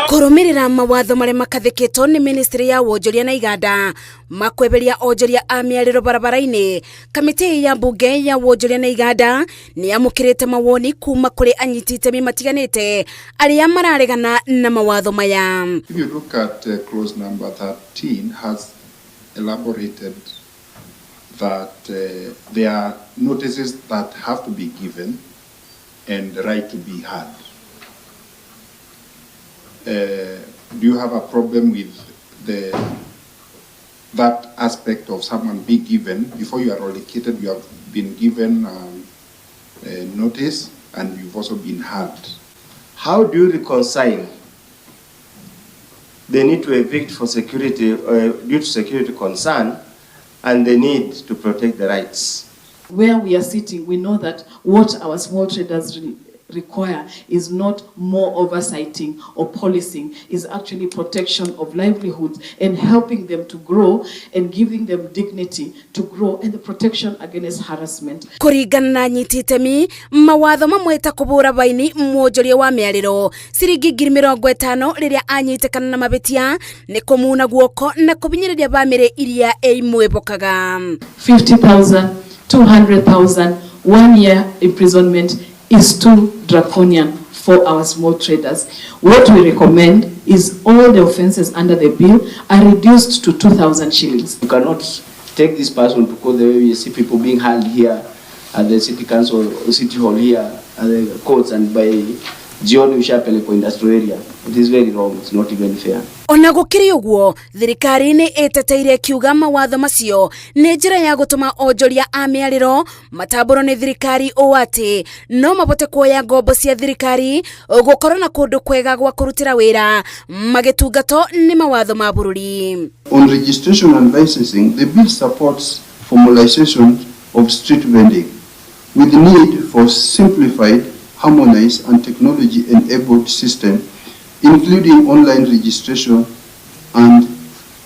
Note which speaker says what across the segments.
Speaker 1: Kurumirira mawatho maria makathikitwo ni ministry ya wonjoria na iganda makweberia onjoria a mĩarĩro barabara-inĩ. Kamiti ya bunge ya wonjoria na iganda ni amukirite mawoni kuma kuri anyiti itemi matiganite aria mararegana na mawatho maya.
Speaker 2: If you look at clause number 13 has elaborated that there are notices that have to be given and the right to be heard. Do you have a problem with that aspect of someone being given before you are allocated? You have been given notice and you've also been heard.
Speaker 3: How do you reconcile the need to evict for security due to security concern and the need to protect the rights?
Speaker 4: Where we are sitting, we know that what our small traders require is not more oversighting or policing, is actually protection of livelihoods and helping them to grow and giving them dignity to grow and the protection against harassment.
Speaker 1: Kuringana na anyiti itemi mawatho mamwe ta kubura baini mwonjoria wa mĩarĩro ciringi 50,000 riria anyitikana na mabitia ni kumuna guoko na kubinyiriria bamĩrĩ iria imwebokaga.
Speaker 4: 50,000, 200,000, 1 year imprisonment is too draconian for our small traders. What we recommend is all the offenses under the bill are reduced to 2,000 shillings.
Speaker 3: You cannot take this person to court the way we see people being held here at the city council or city hall here at the courts and by Jioni Ushapeleko industrial area. It is very wrong. It's not even fair.
Speaker 1: Ona gukiri uguo thirikari ni eteteire kiuga mawatho macio ni njira ya gutuma onjoria a mĩarĩro matambũro ni thirikari o ati no mabote kuoya ngombo cia thirikari gukorwo na kundu kwega gwa kurutira wira magitungato ni mawatho ma bururi.
Speaker 2: On registration and licensing, the bill supports formalization of street vending with the need for simplified, harmonized and technology-enabled system, including online registration and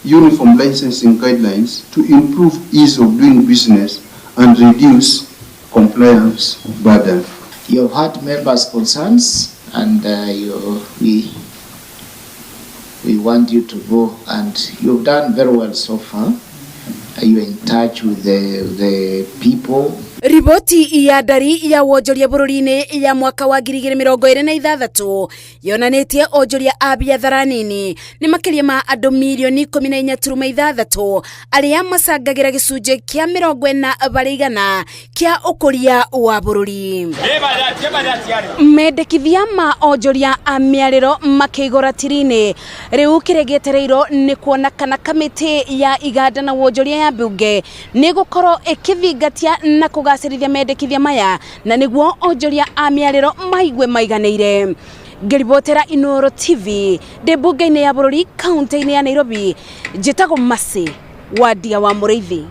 Speaker 2: uniform licensing guidelines to improve ease of doing business and reduce compliance burden.
Speaker 5: You have heard members' concerns and we want you to go, and you've done very well so far. You are in touch with the people.
Speaker 1: Riboti ya ndari ya wonjoria bururi-ini ya mwaka wa 2026 yonanitie onjoria a biathara nini ni makiria ma andu milioni 14.6 aria macangagira gicunji kia 40% kia ukuria wa bururi. Mendekithia ma onjoria a mĩarĩro makigora tiri-ini riu kiregetereiro ni kuona kana kamiti ya iganda na wonjoria ya bunge ni gukorwo ikithingatia na kugacirithia mendekithia maya na niguo onjoria a mĩarĩro maigwe maiganĩire. Ngĩribotera Inooro TV de bunge-inĩ ya bururi kaunti-inĩ ya Nairobi, njĩtagwo Masi wa Ndia wa Mũrĩithi.